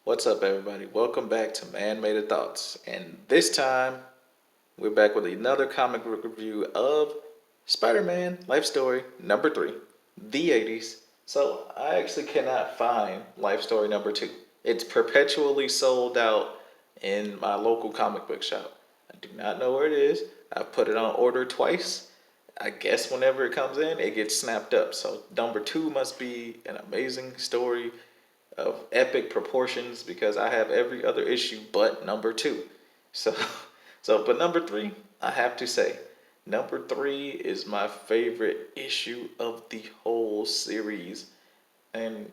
What's up, everybody? Welcome back to Man Made of Thoughts. And this time, we're back with another comic book review of Spider Man Life Story number 3, The 80s. So, I actually cannot find Life Story number 2. It's perpetually sold out in my local comic book shop. I do not know where it is. I've put it on order twice. I guess whenever it comes in, it gets snapped up. So, number 2 must be an amazing story of epic proportions because I have every other issue but number 2. So, but number 3, I have to say, number 3 is my favorite issue of the whole series, and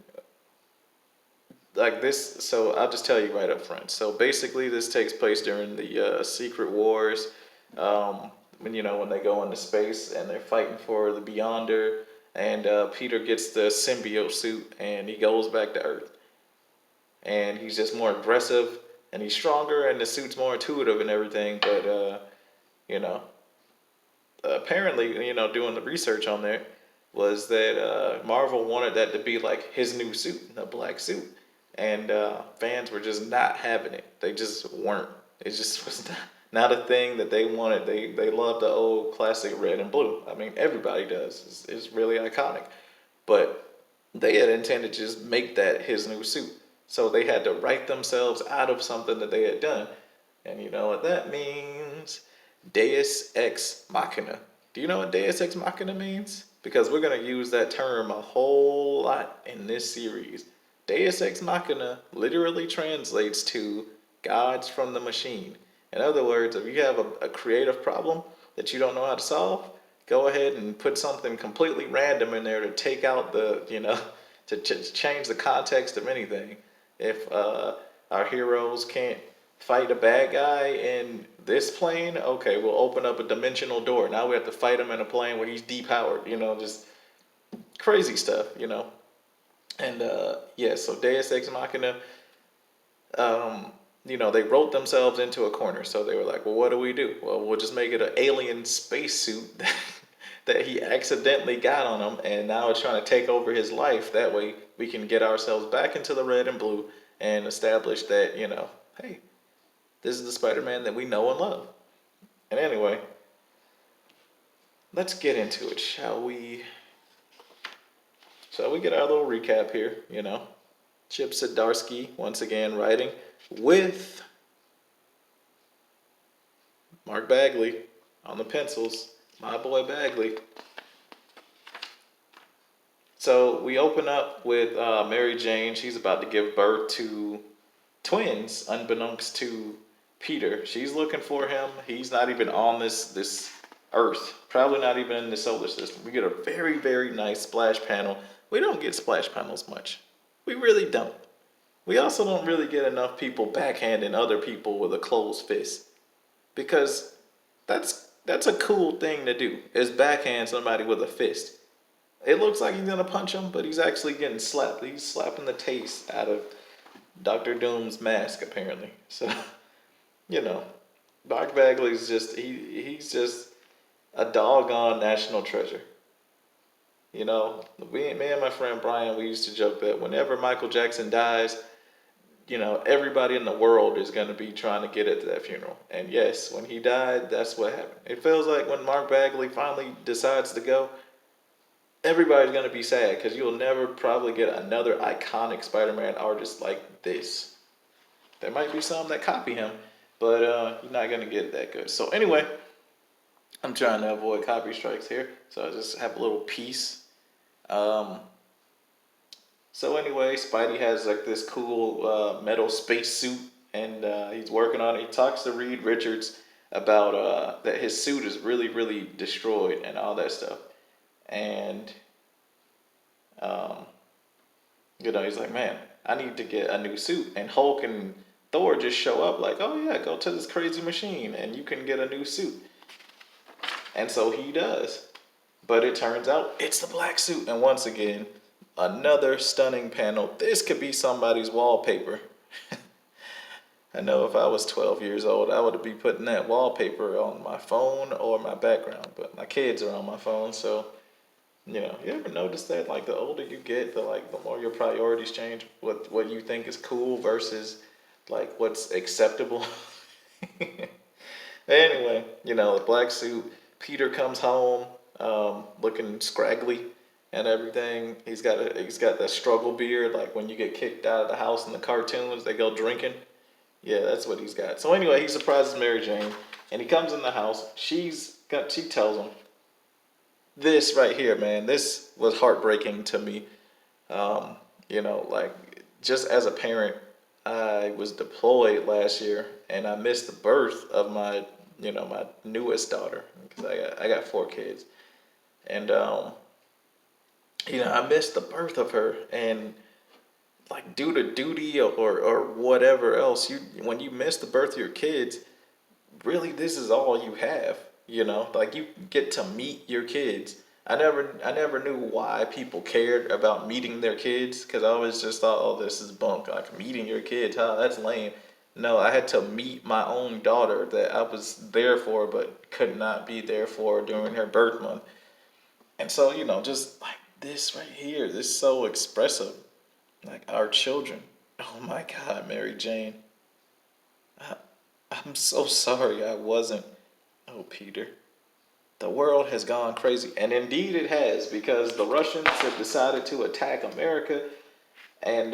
like this. So I'll just tell you right up front. So basically, this takes place during the Secret Wars, when they go into space and they're fighting for the Beyonder, and Peter gets the symbiote suit and he goes back to Earth and he's just more aggressive and he's stronger and the suit's more intuitive and everything. But you know, apparently, doing the research on there was that Marvel wanted that to be like his new suit, the black suit, and fans were just not having it. They just weren't. It just was not a thing that they wanted. They love the old classic red and blue. I mean, everybody does. It's really iconic, but they had intended to just make that his new suit. So they had to write themselves out of something that they had done. And you know what that means? Deus ex machina. Do you know what Deus ex machina means? Because we're going to use that term a whole lot in this series. Deus ex machina literally translates to gods from the machine. In other words, if you have a creative problem that you don't know how to solve, go ahead and put something completely random in there to take out to change the context of anything. If our heroes can't fight a bad guy in this plane, okay, we'll open up a dimensional door. Now we have to fight him in a plane where he's depowered, just crazy stuff. And yeah, so Deus Ex Machina, they wrote themselves into a corner. So they were like, well, what do we do? Well, we'll just make it an alien spacesuit that he accidentally got on him, and now it's trying to take over his life. That way we can get ourselves back into the red and blue and establish that, hey, this is the Spider-Man that we know and love. And anyway, let's get into it, shall we? Shall we get our little recap here, Chip Zdarsky, once again, writing with Mark Bagley on the pencils. My boy Bagley. So we open up with Mary Jane. She's about to give birth to twins, unbeknownst to Peter. She's looking for him. He's not even on this Earth. Probably not even in the solar system. We get a very, very nice splash panel. We don't get splash panels much. We really don't. We also don't really get enough people backhanding other people with a closed fist. Because that's a cool thing to do, is backhand somebody with a fist. It looks like he's gonna punch him, but he's actually getting slapped. He's slapping the taste out of Doctor Doom's mask, apparently. So, you know, Mark Bagley's he's just a doggone national treasure. Me and my friend Brian, we used to joke that whenever Michael Jackson dies, everybody in the world is going to be trying to get at that funeral. And yes, when he died, that's what happened. It feels like when Mark Bagley finally decides to go, everybody's going to be sad because you'll never probably get another iconic Spider-Man artist like this. There might be some that copy him, but you're not going to get it that good. So anyway, I'm trying to avoid copy strikes here. So I just have a little piece. Um, So anyway, Spidey has like this cool metal space suit, and he's working on it. He talks to Reed Richards about that his suit is really, really destroyed and all that stuff. And um, he's like, man, I need to get a new suit. And Hulk and Thor just show up like, oh yeah, go to this crazy machine and you can get a new suit. And so he does. But it turns out it's the black suit. And once again, another stunning panel. This could be somebody's wallpaper. I know if I was 12 years old, I would be putting that wallpaper on my phone or my background. But my kids are on my phone, so You ever notice that like the older you get, the more your priorities change. What you think is cool versus like what's acceptable. Anyway, the black suit. Peter comes home, looking scraggly and everything. He's got that struggle beard, like when you get kicked out of the house in the cartoons, they go drinking. Yeah, that's what he's got. So anyway, he surprises Mary Jane, and he comes in the house. She tells him this right here, man. This was heartbreaking to me. Um, like just as a parent, I was deployed last year, and I missed the birth of my newest daughter because I got four kids, and I missed the birth of her, and like due to duty or whatever else, when you miss the birth of your kids, really this is all you have. Like you get to meet your kids. I never knew why people cared about meeting their kids because I always just thought, oh, this is bunk. Like meeting your kids, huh? That's lame. No, I had to meet my own daughter that I was there for but could not be there for during her birth month. And so, just like this right here, this is so expressive. Like our children. Oh my God, Mary Jane. I, I'm so sorry I wasn't. Oh, Peter. The world has gone crazy. And indeed it has, because the Russians have decided to attack America, and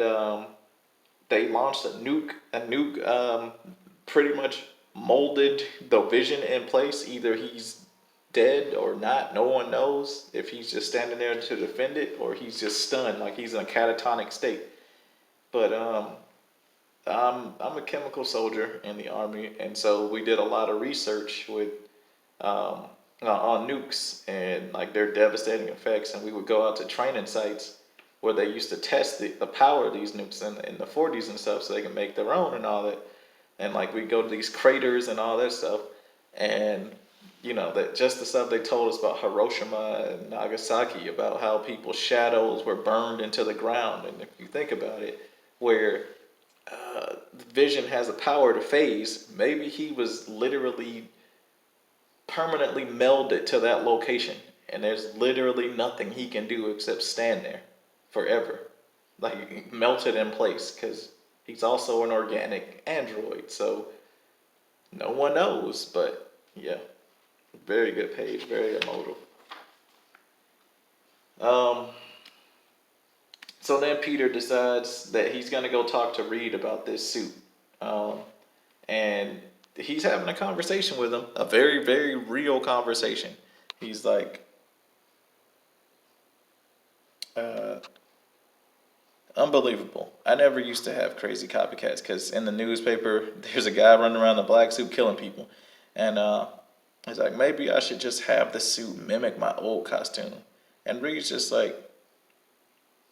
they launched a nuke pretty much molded the vision in place. Either he's dead or not. No one knows if he's just standing there to defend it or he's just stunned, like he's in a catatonic state. But I'm a chemical soldier in the army, and so we did a lot of research with um, on nukes and like their devastating effects. And we would go out to training sites where they used to test the power of these nukes in the 40s and stuff, so they can make their own and all that. And like we go to these craters and all that stuff, and that just the stuff they told us about Hiroshima and Nagasaki, about how people's shadows were burned into the ground. And if you think about it, where vision has a power to phase, maybe he was literally permanently melded to that location, and there's literally nothing he can do except stand there forever, like melted in place, because he's also an organic android. So no one knows, but yeah, very good page, very emotive. Um, so then Peter decides that he's gonna go talk to Reed about this suit, um, and he's having a conversation with him, a very very real conversation. He's like, uh, unbelievable. I never used to have crazy copycats because in the newspaper, there's a guy running around in a black suit killing people. And he's like, maybe I should just have the suit mimic my old costume. And Reed's just like,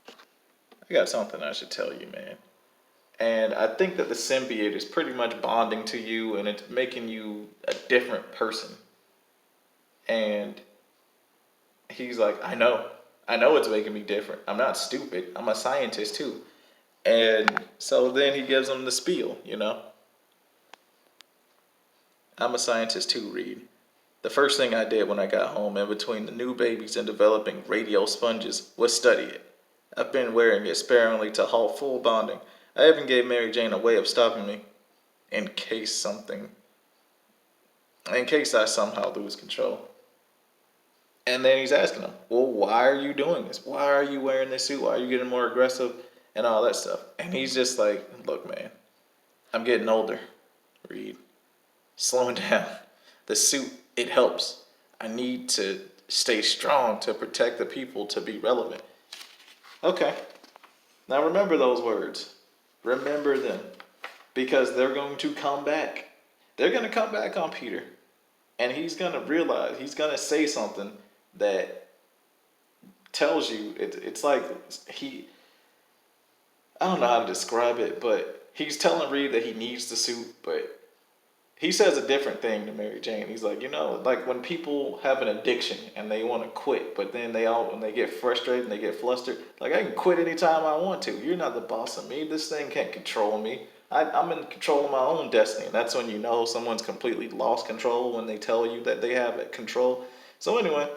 I got something I should tell you, man. And I think that the symbiote is pretty much bonding to you and it's making you a different person. And he's like, I know. I know it's making me different. I'm not stupid. I'm a scientist too. And so then he gives them the spiel. I'm a scientist too, Reed. The first thing I did when I got home in between the new babies and developing radio sponges was study it. I've been wearing it sparingly to halt full bonding. I even gave Mary Jane a way of stopping me in case something, in case I somehow lose control. And then he's asking him, well, why are you doing this? Why are you wearing this suit? Why are you getting more aggressive and all that stuff? And he's just like, look, man, I'm getting older, Reed. Slowing down. The suit, it helps. I need to stay strong to protect the people to be relevant. Okay. Now remember those words. Remember them. Because they're going to come back. They're going to come back on Peter. And he's going to realize, he's going to say something that tells you, it's like I don't know how to describe it, but he's telling Reed that he needs the suit, but he says a different thing to Mary Jane. He's like, like when people have an addiction and they want to quit, but then when they get frustrated and they get flustered, like I can quit anytime I want to. You're not the boss of me. This thing can't control me. I'm in control of my own destiny. And that's when you know someone's completely lost control, when they tell you that they have control. So anyway,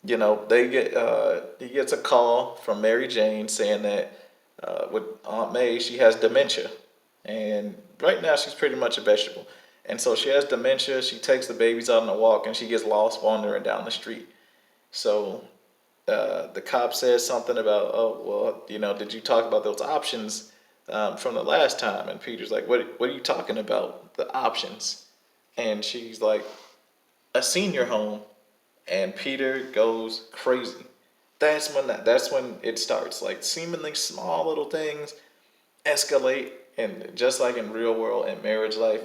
he gets a call from Mary Jane saying that with Aunt May, she has dementia. And right now she's pretty much a vegetable. And so she has dementia, she takes the babies out on a walk and she gets lost wandering down the street. So the cop says something about, oh, well, did you talk about those options from the last time? And Peter's like, what are you talking about? The options. And she's like, a senior home. And Peter goes crazy. That's when it starts. Like seemingly small little things escalate, and just like in real world and marriage life.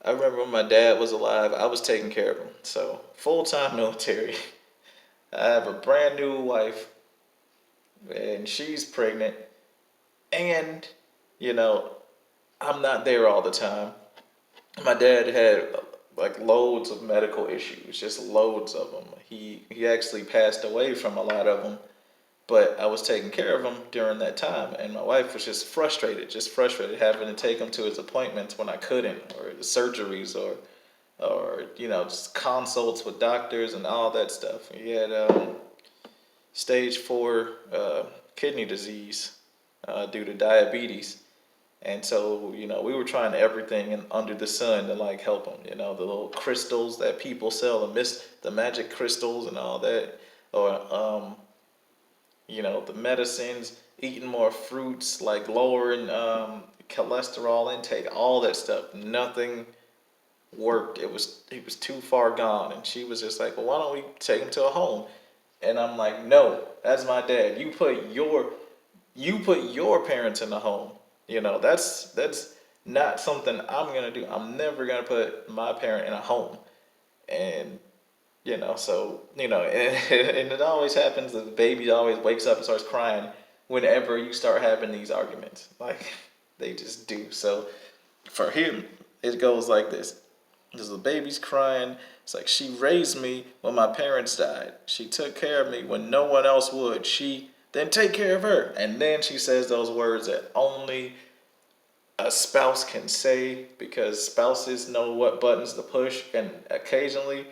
I remember when my dad was alive, I was taking care of him. So full time military. I have a brand new wife, and she's pregnant, and you know I'm not there all the time. My dad had like loads of medical issues, just loads of them. He actually passed away from a lot of them, but I was taking care of him during that time, and my wife was just frustrated having to take him to his appointments when I couldn't, or the surgeries, or just consults with doctors and all that stuff. He had stage 4 kidney disease due to diabetes. And so, we were trying everything under the sun to like help him. The little crystals that people sell, the magic crystals and all that, or the medicines, eating more fruits, like lowering cholesterol intake, all that stuff. Nothing worked. He was too far gone, and she was just like, "Well, why don't we take him to a home?" And I'm like, "No, that's my dad. You put your parents in the home. That's not something I'm gonna do. I'm never gonna put my parent in a home." And and it always happens. The baby always wakes up and starts crying whenever you start having these arguments. Like they just do. So for him, it goes like this. Because the baby's crying. It's like, she raised me when my parents died. She took care of me when no one else would. She then take care of her. And then she says those words that only a spouse can say, because spouses know what buttons to push, and occasionally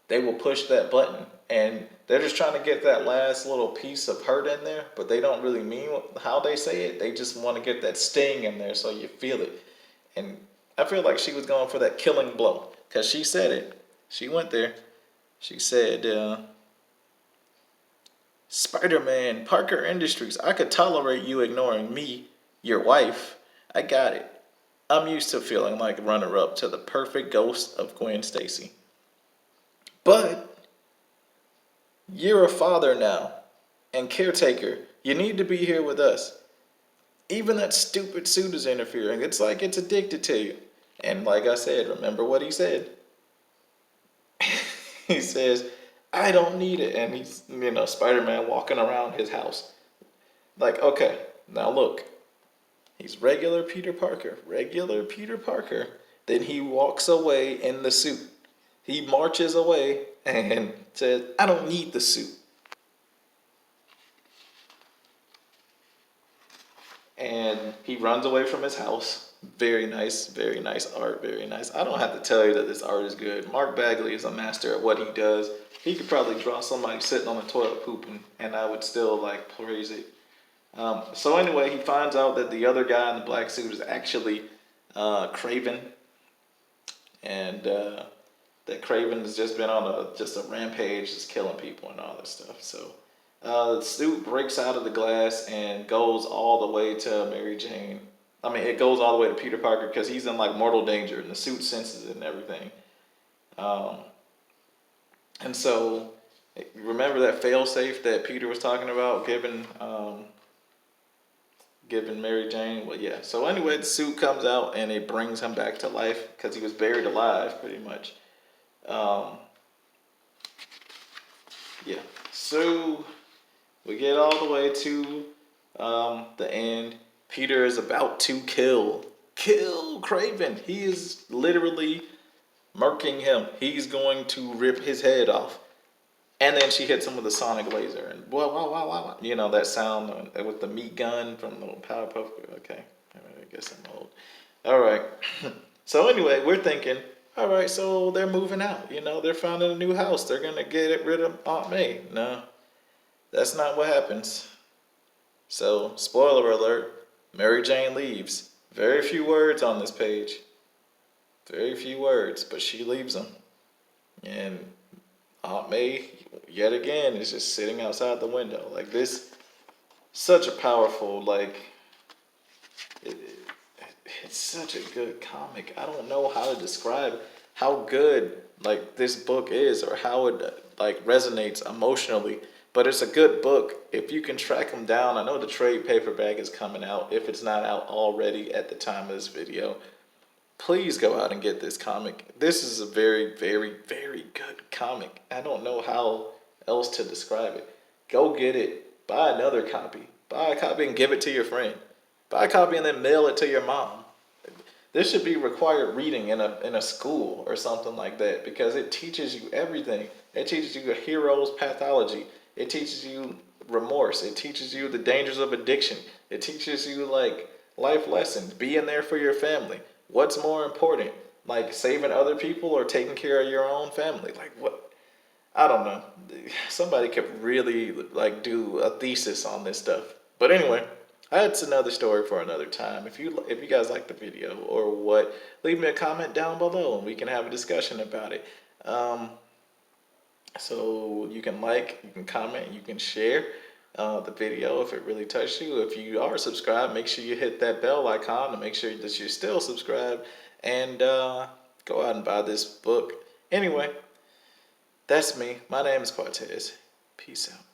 they will push that button, and they're just trying to get that last little piece of hurt in there, but they don't really mean how they say it. They just want to get that sting in there so you feel it. And I feel like she was going for that killing blow, because she said it. She went there. She said, Spider-Man, Parker Industries, I could tolerate you ignoring me, your wife. I got it. I'm used to feeling like runner-up to the perfect ghost of Gwen Stacy. But you're a father now and caretaker. You need to be here with us. Even that stupid suit is interfering. It's like it's addicted to you. And like I said, remember what he said? He says, I don't need it. And he's, Spider-Man walking around his house. Like, okay, now look. He's regular Peter Parker. Regular Peter Parker. Then he walks away in the suit. He marches away and says, I don't need the suit. And he runs away from his house. Very nice art, very nice. I don't have to tell you that this art is good. Mark Bagley is a master at what he does. He could probably draw somebody sitting on the toilet pooping, and I would still praise it. So anyway, he finds out that the other guy in the black suit is actually Craven, and that Craven has just been on a rampage, just killing people and all this stuff. So the suit breaks out of the glass and goes all the way to Mary Jane. I mean, it goes all the way to Peter Parker because he's in mortal danger, and the suit senses it and everything. And so, remember that failsafe that Peter was talking about, giving Mary Jane? Well, yeah. So anyway, the suit comes out and it brings him back to life because he was buried alive, pretty much. Yeah. So we get all the way to the end. Peter is about to kill Craven. He is literally murking him. He's going to rip his head off. And then she hits him with a sonic laser, and wow. That sound with the meat gun from the Powerpuff. Okay, I guess I'm old. All right. So anyway, we're thinking, All right, so they're moving out. They're finding a new house. They're gonna get rid of Aunt May. No, that's not what happens. So, spoiler alert: Mary Jane leaves. Very few words on this page. Very few words, but she leaves them. And Aunt May, yet again, is just sitting outside the window. Like this, such a powerful, it, it's such a good comic. I don't know how to describe how good this book is or how it resonates emotionally. But it's a good book if you can track them down. I know the trade paperback is coming out if it's not out already at the time of this video. Please go out and get this comic. This is a very, very, very good comic. I don't know how else to describe it. Go get it. Buy another copy. Buy a copy and give it to your friend. Buy a copy and then mail it to your mom. This should be required reading in a school or something like that because it teaches you everything. It teaches you a hero's pathology. It teaches you remorse. It teaches you the dangers of addiction. It teaches you life lessons, being there for your family. What's more important, saving other people or taking care of your own family? Like what? I don't know. Somebody could really do a thesis on this stuff. But anyway, that's another story for another time. If you guys like the video or what, leave me a comment down below and we can have a discussion about it. So you can you can comment, you can share the video if it really touched you. If you are subscribed, make sure you hit that bell icon to make sure that you're still subscribed and go out and buy this book. Anyway, that's me. My name is Cortez. Peace out.